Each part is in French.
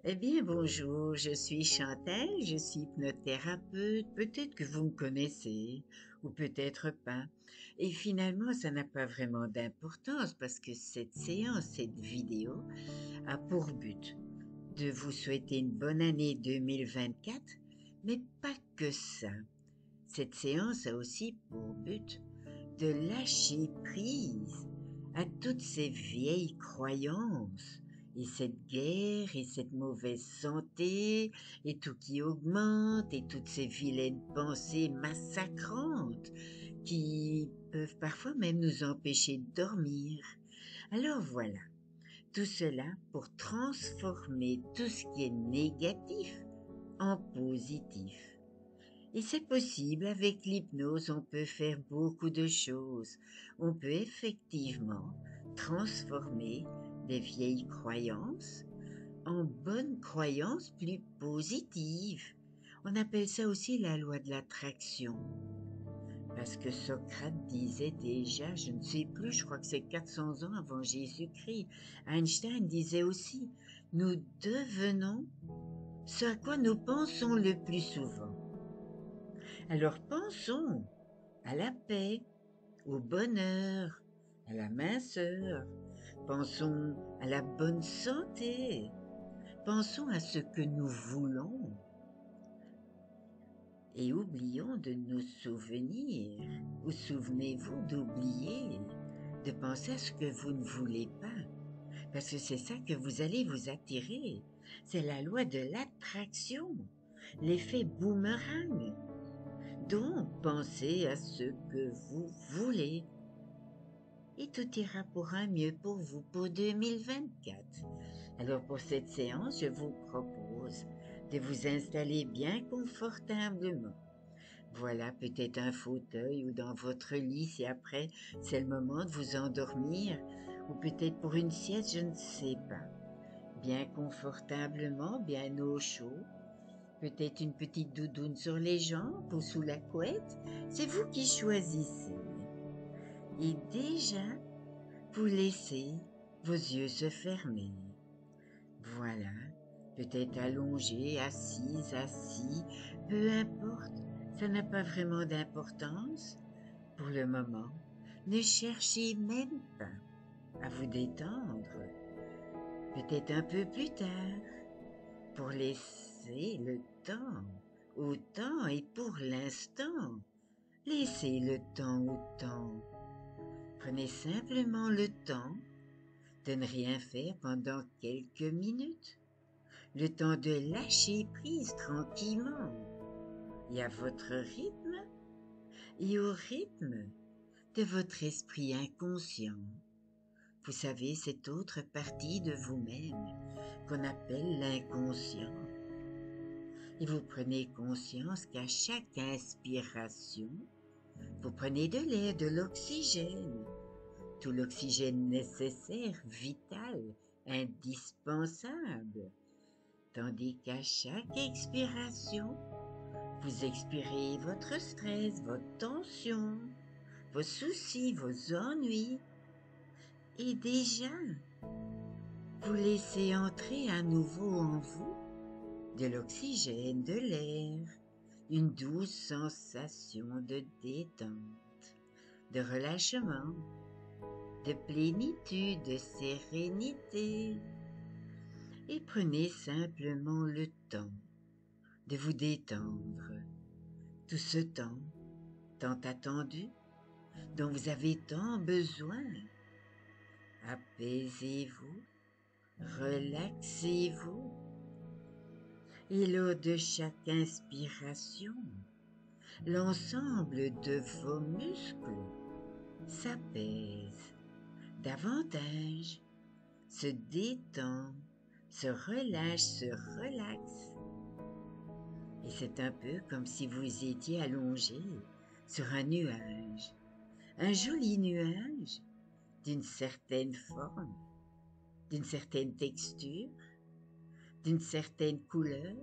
Eh bien, bonjour, je suis Chantal, je suis hypnothérapeute. Peut-être que vous me connaissez, ou peut-être pas. Et finalement, ça n'a pas vraiment d'importance parce que cette séance, cette vidéo, a pour but de vous souhaiter une bonne année 2024, mais pas que ça. Cette séance a aussi pour but de lâcher prise à toutes ces vieilles croyances et cette guerre et cette mauvaise santé et tout qui augmente et toutes ces vilaines pensées massacrantes qui peuvent parfois même nous empêcher de dormir. Alors voilà, tout cela pour transformer tout ce qui est négatif en positif. Et c'est possible, avec l'hypnose, on peut faire beaucoup de choses. On peut effectivement transformer des vieilles croyances en bonnes croyances plus positives. On appelle ça aussi la loi de l'attraction. Parce que Socrate disait déjà, je ne sais plus, je crois que c'est 400 ans avant Jésus-Christ. Einstein disait aussi, nous devenons ce à quoi nous pensons le plus souvent. Alors pensons à la paix, au bonheur, à la minceur. Pensons à la bonne santé. Pensons à ce que nous voulons. Et oublions de nous souvenir, ou souvenez-vous d'oublier, de penser à ce que vous ne voulez pas. Parce que c'est ça que vous allez vous attirer. C'est la loi de l'attraction, l'effet boomerang. Donc, pensez à ce que vous voulez. Et tout ira pour un mieux pour vous pour 2024. Alors pour cette séance, je vous propose de vous installer bien confortablement. Voilà peut-être un fauteuil ou dans votre lit si après c'est le moment de vous endormir ou peut-être pour une sieste, je ne sais pas. Bien confortablement, bien au chaud. Peut-être une petite doudoune sur les jambes ou sous la couette. C'est vous qui choisissez. Et déjà, vous laissez vos yeux se fermer. Voilà, peut-être allongé, assise, assis, peu importe, ça n'a pas vraiment d'importance. Pour le moment, ne cherchez même pas à vous détendre. Peut-être un peu plus tard, pour laisser le temps au temps et pour l'instant. Laissez le temps au temps. Prenez simplement le temps de ne rien faire pendant quelques minutes, le temps de lâcher prise tranquillement et à votre rythme et au rythme de votre esprit inconscient. Vous savez, cette autre partie de vous-même qu'on appelle l'inconscient. Et vous prenez conscience qu'à chaque inspiration, vous prenez de l'air, de l'oxygène, tout l'oxygène nécessaire, vital, indispensable, tandis qu'à chaque expiration, vous expirez votre stress, votre tension, vos soucis, vos ennuis, et déjà, vous laissez entrer à nouveau en vous de l'oxygène, de l'air, une douce sensation de détente, de relâchement, de plénitude, de sérénité. Et prenez simplement le temps de vous détendre. Tout ce temps, tant attendu, dont vous avez tant besoin. Apaisez-vous, relaxez-vous. Et lors de chaque inspiration, l'ensemble de vos muscles s'apaise davantage, se détend, se relâche, se relaxe. Et c'est un peu comme si vous étiez allongé sur un nuage, un joli nuage d'une certaine forme, d'une certaine texture, d'une certaine couleur,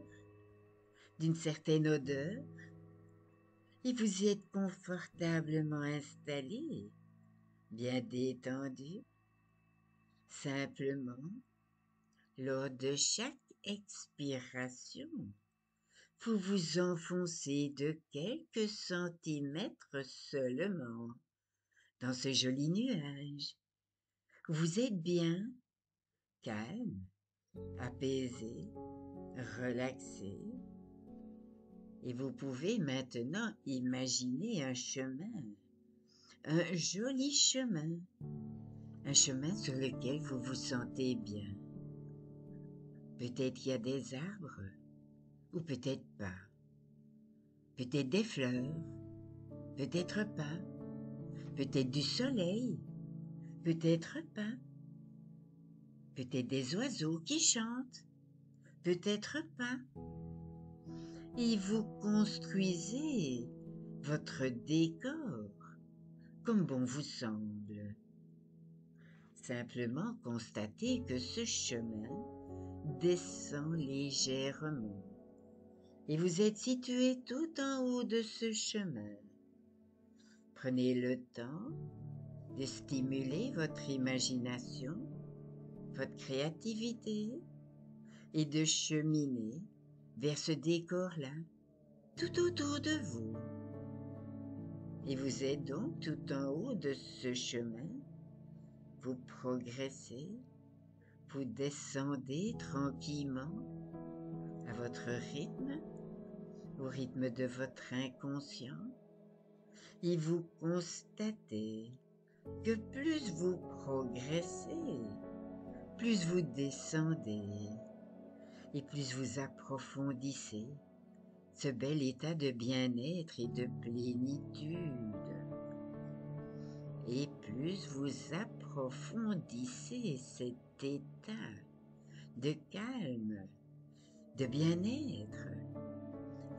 d'une certaine odeur, et vous y êtes confortablement installé, bien détendu. Simplement, lors de chaque expiration, vous vous enfoncez de quelques centimètres seulement dans ce joli nuage. Vous êtes bien, calme, apaisé, relaxé. Et vous pouvez maintenant imaginer un chemin, un joli chemin, un chemin sur lequel vous vous sentez bien. Peut-être qu'il y a des arbres, ou peut-être pas. Peut-être des fleurs, peut-être pas. Peut-être du soleil, peut-être pas. Peut-être des oiseaux qui chantent, peut-être pas. Et vous construisez votre décor comme bon vous semble. Simplement constatez que ce chemin descend légèrement et vous êtes situé tout en haut de ce chemin. Prenez le temps de stimuler votre imagination, votre créativité et de cheminer vers ce décor-là, tout autour de vous. Et vous êtes donc tout en haut de ce chemin. Vous progressez, vous descendez tranquillement à votre rythme, au rythme de votre inconscient, et vous constatez que plus vous progressez, plus vous descendez, et plus vous approfondissez ce bel état de bien-être et de plénitude. Et plus vous approfondissez cet état de calme, de bien-être,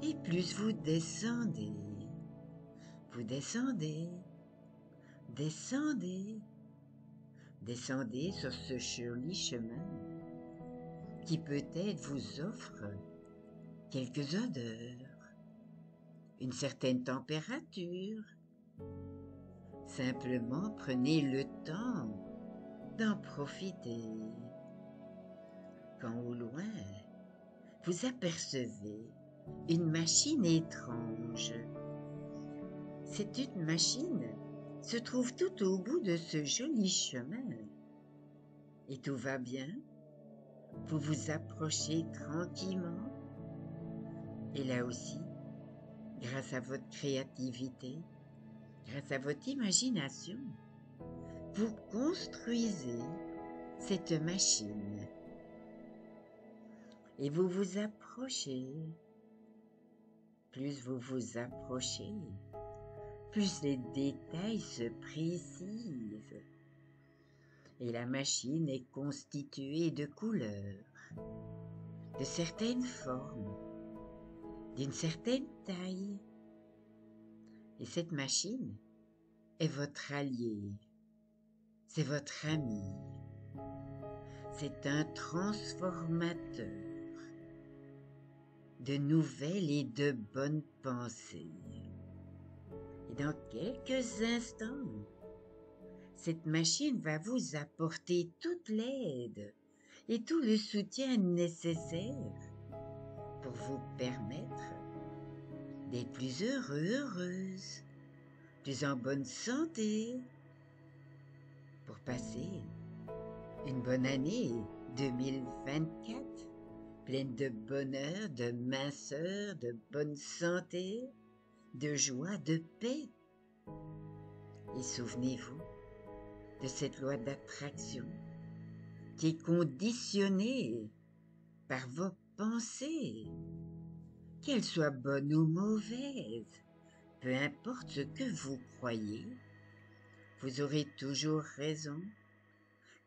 et plus vous descendez, descendez, descendez sur ce joli chemin qui peut-être vous offre quelques odeurs, une certaine température. Simplement prenez le temps d'en profiter. Quand au loin, vous apercevez une machine étrange. Cette machine se trouve tout au bout de ce joli chemin. Et tout va bien. Vous vous approchez tranquillement. Et là aussi, grâce à votre créativité, grâce à votre imagination, vous construisez cette machine. Et vous vous approchez. Plus vous vous approchez, plus les détails se précisent. Et la machine est constituée de couleurs, de certaines formes, d'une certaine taille. Et cette machine est votre allié, c'est votre ami, c'est un transformateur de nouvelles et de bonnes pensées. Et dans quelques instants, cette machine va vous apporter toute l'aide et tout le soutien nécessaire pour vous permettre d'être plus heureux, heureuse, plus en bonne santé, pour passer une bonne année 2024, pleine de bonheur, de minceur, de bonne santé, de joie, de paix. Et souvenez-vous de cette loi d'attraction qui est conditionnée par vos pensées, qu'elles soient bonnes ou mauvaises, peu importe ce que vous croyez, vous aurez toujours raison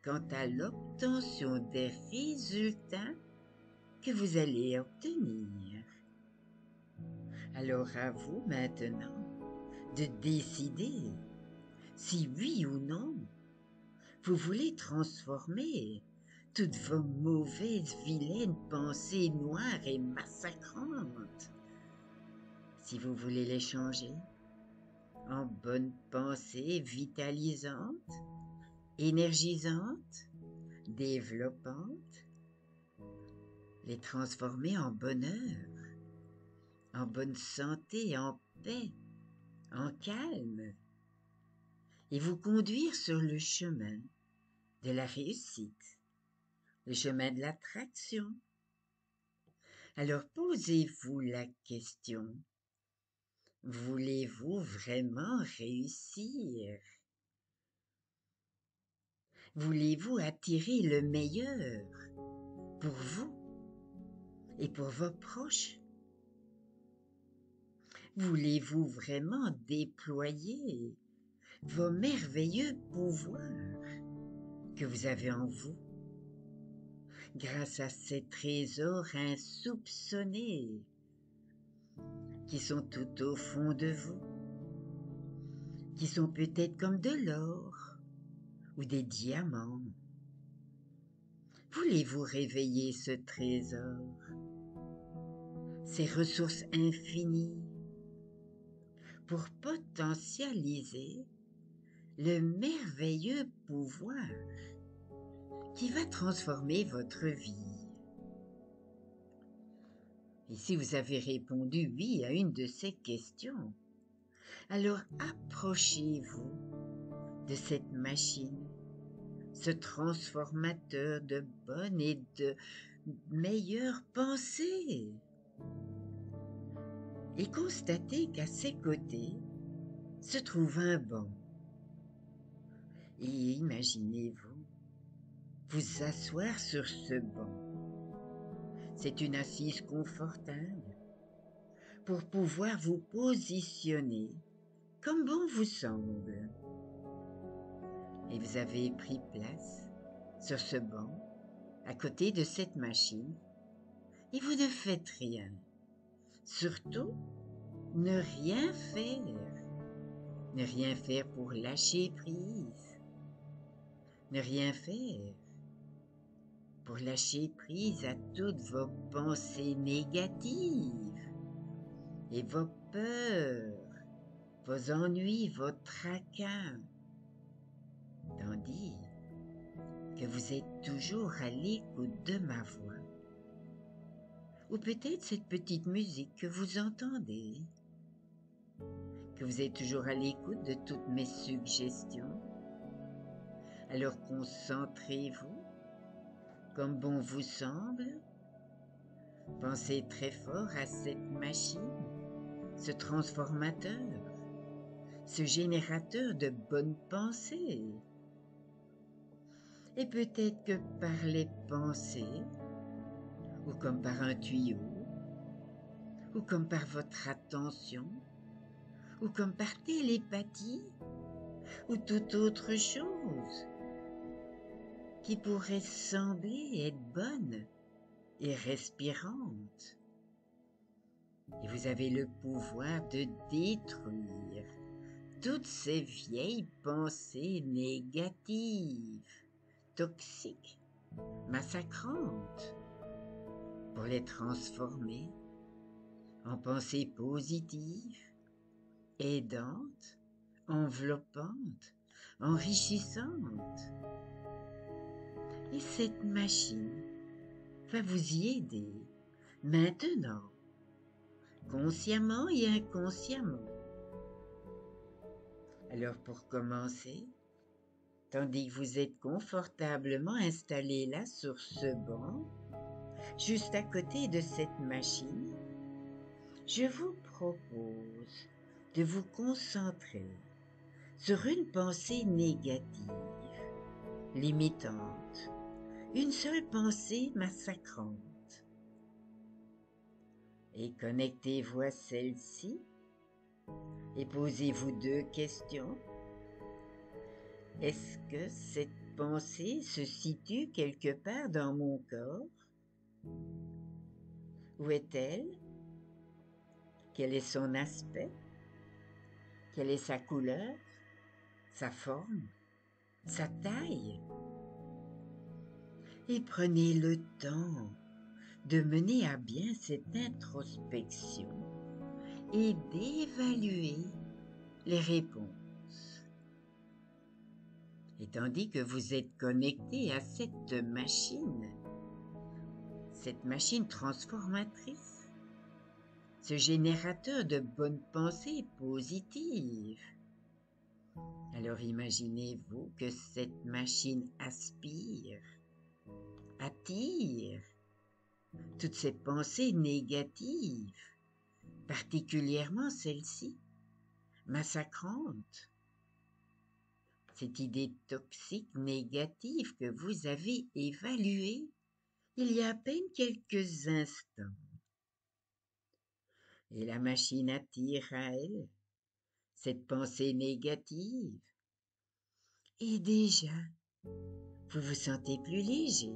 quant à l'obtention des résultats que vous allez obtenir. Alors à vous maintenant de décider si oui ou non vous voulez transformer toutes vos mauvaises, vilaines pensées noires et massacrantes. Si vous voulez les changer en bonnes pensées vitalisantes, énergisantes, développantes, les transformer en bonheur, en bonne santé, en paix, en calme, et vous conduire sur le chemin de la réussite, le chemin de l'attraction. Alors posez-vous la question, voulez-vous vraiment réussir? Voulez-vous attirer le meilleur pour vous et pour vos proches? Voulez-vous vraiment déployer vos merveilleux pouvoirs que vous avez en vous grâce à ces trésors insoupçonnés qui sont tout au fond de vous, qui sont peut-être comme de l'or ou des diamants? Voulez-vous réveiller ce trésor, ces ressources infinies, pour potentialiser le merveilleux pouvoir qui va transformer votre vie? Et si vous avez répondu oui à une de ces questions, alors approchez-vous de cette machine, ce transformateur de bonnes et de meilleures pensées, et constatez qu'à ses côtés se trouve un banc. Et imaginez-vous vous asseoir sur ce banc. C'est une assise confortable pour pouvoir vous positionner comme bon vous semble. Et vous avez pris place sur ce banc à côté de cette machine et vous ne faites rien. Surtout, ne rien faire. Ne rien faire pour lâcher prise. Ne rien faire pour lâcher prise à toutes vos pensées négatives et vos peurs, vos ennuis, vos tracas. Tandis que vous êtes toujours à l'écoute de ma voix, ou peut-être cette petite musique que vous entendez, que vous êtes toujours à l'écoute de toutes mes suggestions. Alors concentrez-vous comme bon vous semble. Pensez très fort à cette machine, ce transformateur, ce générateur de bonnes pensées. Et peut-être que par les pensées, ou comme par un tuyau, ou comme par votre attention, ou comme par télépathie, ou toute autre chose qui pourrait sembler être bonne et respirante. Et vous avez le pouvoir de détruire toutes ces vieilles pensées négatives, toxiques, massacrantes, pour les transformer en pensées positives, aidantes, enveloppantes, enrichissantes. Et cette machine va vous y aider maintenant, consciemment et inconsciemment. Alors pour commencer, tandis que vous êtes confortablement installé là sur ce banc, juste à côté de cette machine, je vous propose de vous concentrer sur une pensée négative, limitante, une seule pensée massacrante. Et connectez-vous à celle-ci et posez-vous deux questions. Est-ce que cette pensée se situe quelque part dans mon corps? Où est-elle? Quel est son aspect? Quelle est sa couleur? Sa forme? Sa taille? Et prenez le temps de mener à bien cette introspection et d'évaluer les réponses. Et tandis que vous êtes connecté à cette machine cette machine transformatrice, ce générateur de bonnes pensées positives. Alors imaginez-vous que cette machine aspire, attire toutes ces pensées négatives, particulièrement celles-ci, massacrantes. Cette idée toxique négative que vous avez évaluée il y a à peine quelques instants. Et la machine attire à elle cette pensée négative. Et déjà, vous vous sentez plus léger,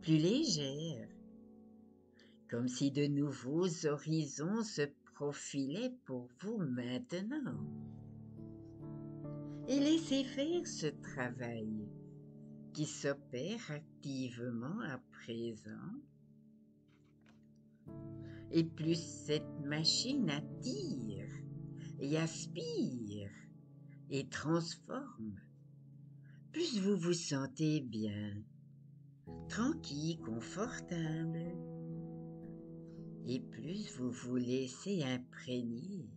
plus légère, comme si de nouveaux horizons se profilaient pour vous maintenant. Et laissez faire ce travail qui s'opère activement à présent. Et plus cette machine attire et aspire et transforme, plus vous vous sentez bien, tranquille, confortable, et plus vous vous laissez imprégner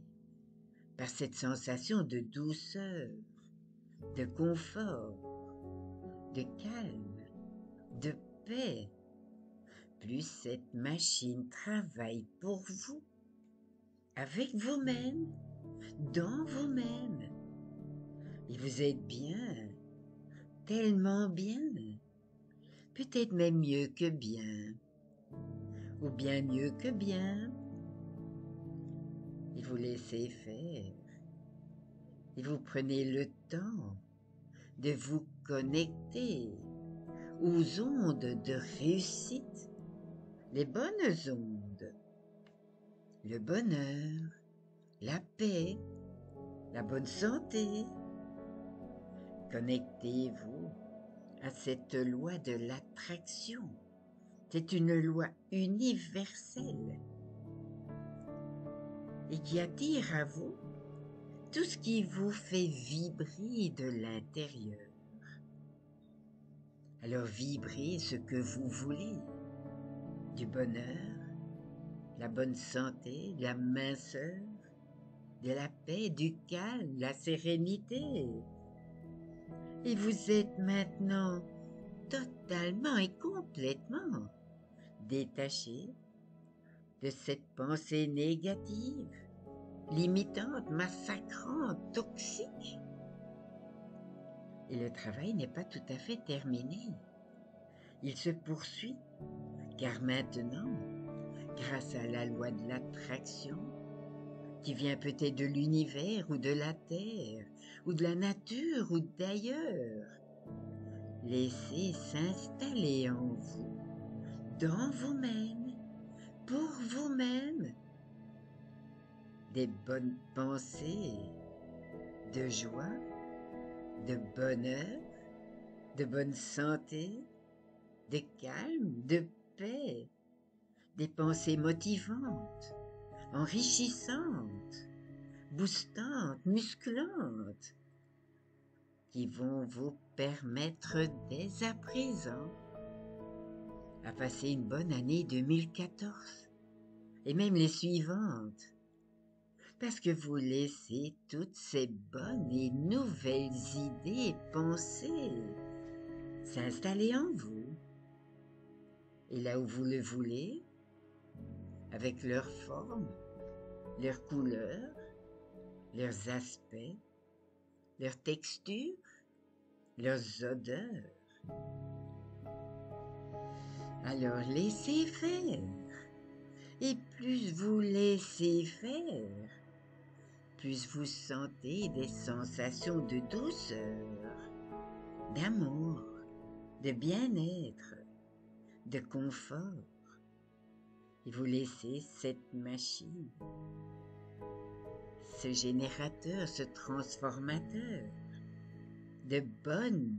par cette sensation de douceur, de confort, de calme, de paix. Plus cette machine travaille pour vous, avec vous-même, dans vous-même. Et vous êtes bien, tellement bien, peut-être même mieux que bien, ou bien mieux que bien. Et vous laissez faire. Et vous prenez le temps de vous connecter aux ondes de réussite, les bonnes ondes, le bonheur, la paix, la bonne santé. Connectez-vous à cette loi de l'attraction. C'est une loi universelle et qui attire à vous tout ce qui vous fait vibrer de l'intérieur. Alors vibrez ce que vous voulez, du bonheur, la bonne santé, la minceur, de la paix, du calme, la sérénité. Et vous êtes maintenant totalement et complètement détaché de cette pensée négative, limitante, massacrante, toxique. Et le travail n'est pas tout à fait terminé. Il se poursuit, car maintenant, grâce à la loi de l'attraction, qui vient peut-être de l'univers ou de la terre, ou de la nature ou d'ailleurs, laissez s'installer en vous, dans vous-même, pour vous-même, des bonnes pensées, de joie, de bonheur, de bonne santé, de calme, de paix, des pensées motivantes, enrichissantes, boostantes, musclantes, qui vont vous permettre dès à présent à passer une bonne année 2014 et même les suivantes, parce que vous laissez toutes ces bonnes et nouvelles idées et pensées s'installer en vous. Et là où vous le voulez, avec leurs formes, leurs couleurs, leurs aspects, leurs textures, leurs odeurs. Alors laissez faire. Et plus vous laissez faire, plus vous sentez des sensations de douceur, d'amour, de bien-être, de confort. Et vous laissez cette machine, ce générateur, ce transformateur de bonnes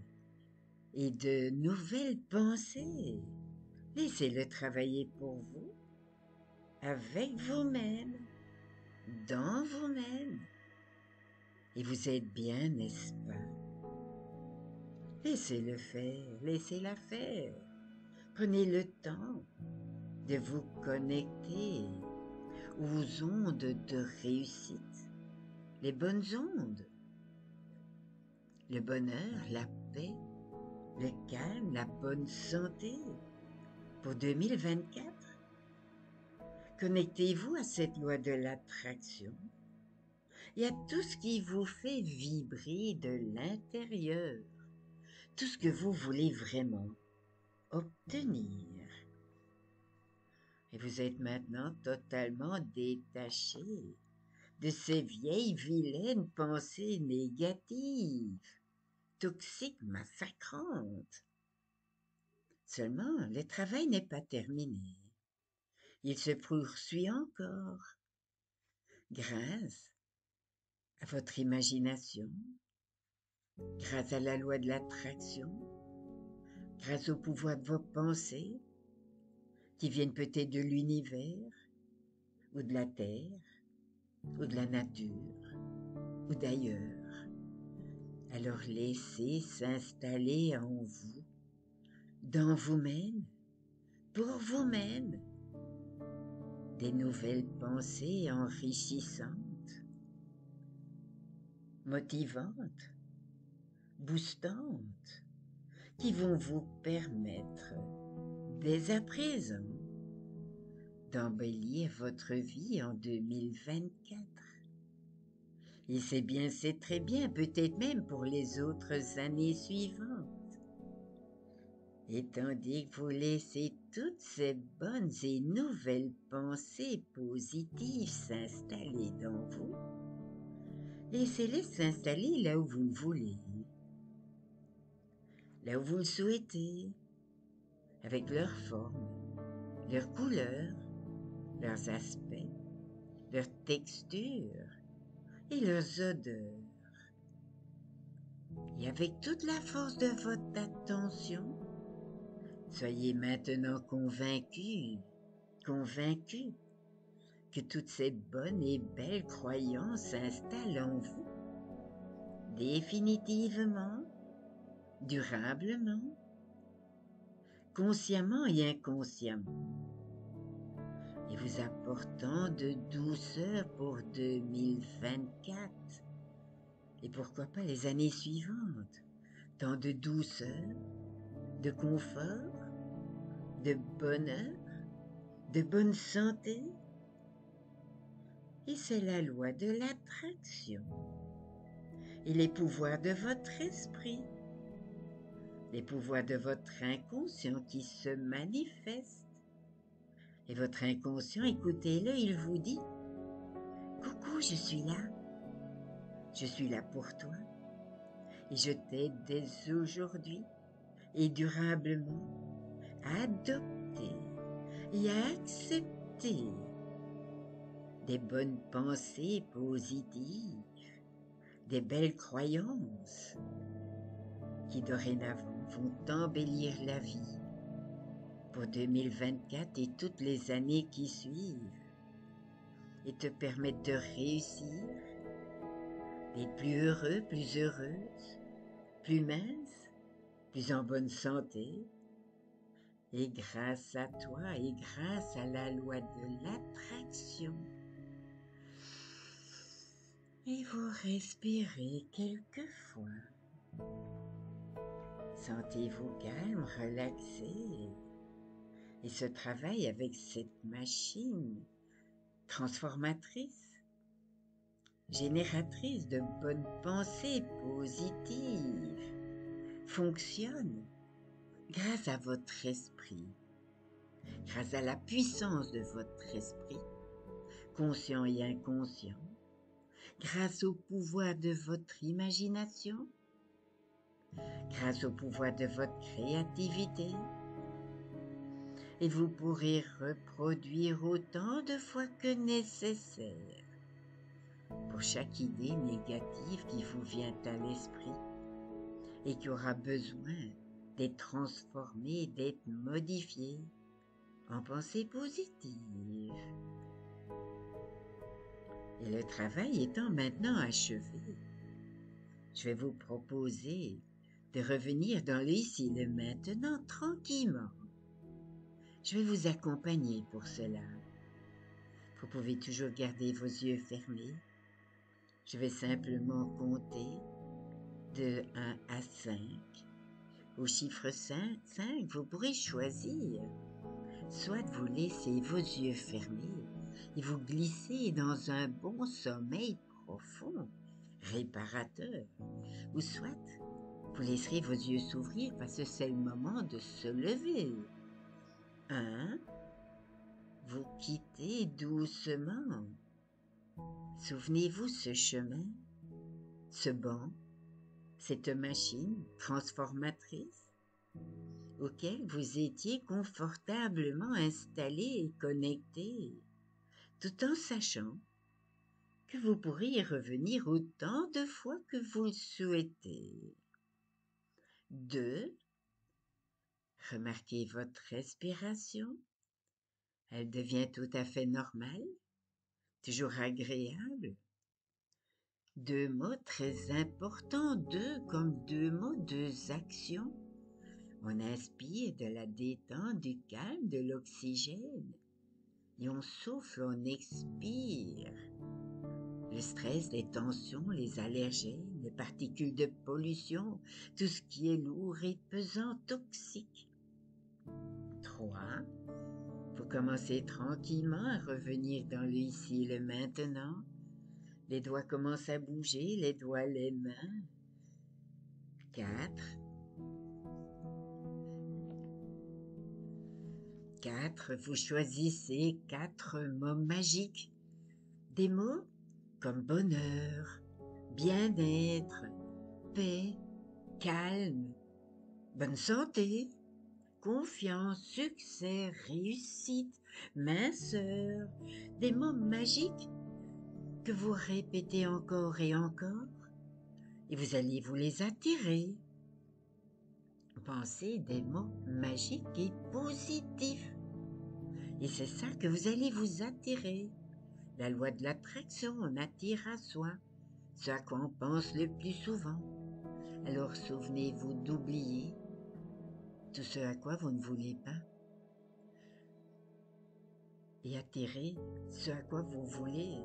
et de nouvelles pensées. Laissez-le travailler pour vous, avec vous-même, dans vous-même. Et vous êtes bien, n'est-ce pas? Laissez-le faire, laissez-la faire. Prenez le temps de vous connecter aux ondes de réussite, les bonnes ondes, le bonheur, la paix, le calme, la bonne santé pour 2024. Connectez-vous à cette loi de l'attraction et à tout ce qui vous fait vibrer de l'intérieur, tout ce que vous voulez vraiment obtenir. Et vous êtes maintenant totalement détaché de ces vieilles vilaines pensées négatives, toxiques, massacrantes. Seulement, le travail n'est pas terminé. Il se poursuit encore grâce à votre imagination, grâce à la loi de l'attraction, grâce au pouvoir de vos pensées qui viennent peut-être de l'univers ou de la terre ou de la nature ou d'ailleurs. Alors laissez s'installer en vous, dans vous-même, pour vous-même, des nouvelles pensées enrichissantes, motivantes, boostantes, qui vont vous permettre, dès à présent, d'embellir votre vie en 2024. Et c'est très bien, peut-être même pour les autres années suivantes. Et tandis que vous laissez toutes ces bonnes et nouvelles pensées positives s'installer dans vous, laissez-les s'installer là où vous le voulez, là où vous le souhaitez, avec leurs formes, leurs couleurs, leurs aspects, leurs textures et leurs odeurs. Et avec toute la force de votre attention, soyez maintenant convaincu que toutes ces bonnes et belles croyances s'installent en vous, définitivement, durablement, consciemment et inconsciemment, et vous apportant de douceur pour 2024, et pourquoi pas les années suivantes, tant de douceur, de confort, de bonheur, de bonne santé. Et c'est la loi de l'attraction et les pouvoirs de votre esprit, les pouvoirs de votre inconscient qui se manifestent. Et votre inconscient, écoutez-le, il vous dit « Coucou, je suis là pour toi et je t'aide dès aujourd'hui et durablement à adopter et à accepter des bonnes pensées positives, des belles croyances qui dorénavant vont embellir la vie pour 2024 et toutes les années qui suivent et te permettre de réussir, d'être plus heureux, plus heureuse, plus mince, plus en bonne santé. Et grâce à toi et grâce à la loi de l'attraction. Et vous respirez quelquefois. Sentez-vous calme, relaxé. Et ce travail avec cette machine transformatrice, génératrice de bonnes pensées positives, fonctionne grâce à votre esprit, grâce à la puissance de votre esprit, conscient et inconscient, grâce au pouvoir de votre imagination, grâce au pouvoir de votre créativité, et vous pourrez reproduire autant de fois que nécessaire pour chaque idée négative qui vous vient à l'esprit et qui aura besoin d'être transformée, d'être modifiée en pensée positive. Et le travail étant maintenant achevé, je vais vous proposer de revenir dans le ici et le maintenant tranquillement, Je vais vous accompagner pour cela. Vous pouvez toujours garder vos yeux fermés. Je vais simplement compter de 1 à 5. Au chiffre 5, vous pourrez choisir soit vous laisser vos yeux fermés et vous glisser dans un bon sommeil profond, réparateur, ou soit vous laisserez vos yeux s'ouvrir parce que c'est le moment de se lever. 1. Vous quittez doucement. Souvenez-vous ce chemin, ce banc, cette machine transformatrice auquel vous étiez confortablement installé et connecté, tout en sachant que vous pourrez y revenir autant de fois que vous le souhaitez. 2. Remarquez votre respiration. Elle devient tout à fait normale, toujours agréable. 2 mots très importants, 2 comme 2 mots, 2 actions. On inspire de la détente, du calme, de l'oxygène. Et on souffle, on expire. Le stress, les tensions, les allergènes, les particules de pollution, tout ce qui est lourd et pesant, toxique. 3. Vous commencez tranquillement à revenir dans le ici et le maintenant. Les doigts commencent à bouger, les doigts, les mains. 4. 4. Vous choisissez 4 mots magiques. Des mots comme bonheur, bien-être, paix, calme, bonne santé, confiance, succès, réussite, minceur. Des mots magiques que vous répétez encore et encore et vous allez vous les attirer. Pensez des mots magiques et positifs. Et c'est ça que vous allez vous attirer. La loi de l'attraction, on attire à soi ce à quoi on pense le plus souvent. Alors souvenez-vous d'oublier tout ce à quoi vous ne voulez pas et attirez ce à quoi vous voulez.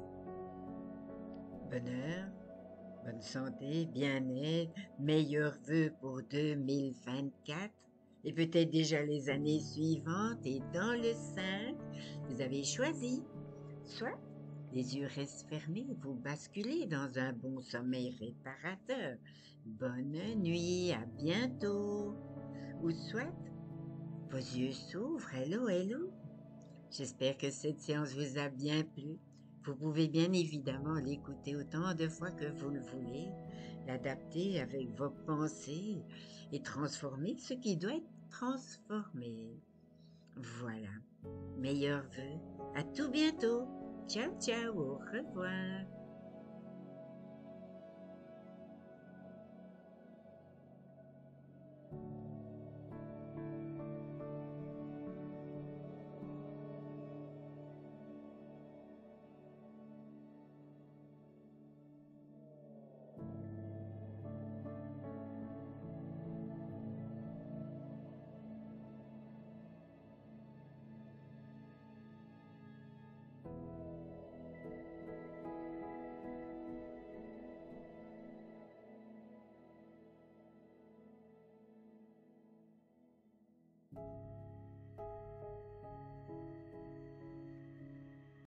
Bonheur, bonne santé, bien-être, meilleurs vœux pour 2024 et peut-être déjà les années suivantes. Et dans le 5, vous avez choisi soit les yeux restent fermés, vous basculez dans un bon sommeil réparateur. Bonne nuit, à bientôt. Ou soit vos yeux s'ouvrent, hello, hello. J'espère que cette séance vous a bien plu. Vous pouvez bien évidemment l'écouter autant de fois que vous le voulez, l'adapter avec vos pensées et transformer ce qui doit être transformé. Voilà. Meilleurs vœux. À tout bientôt. Ciao, ciao. Au revoir.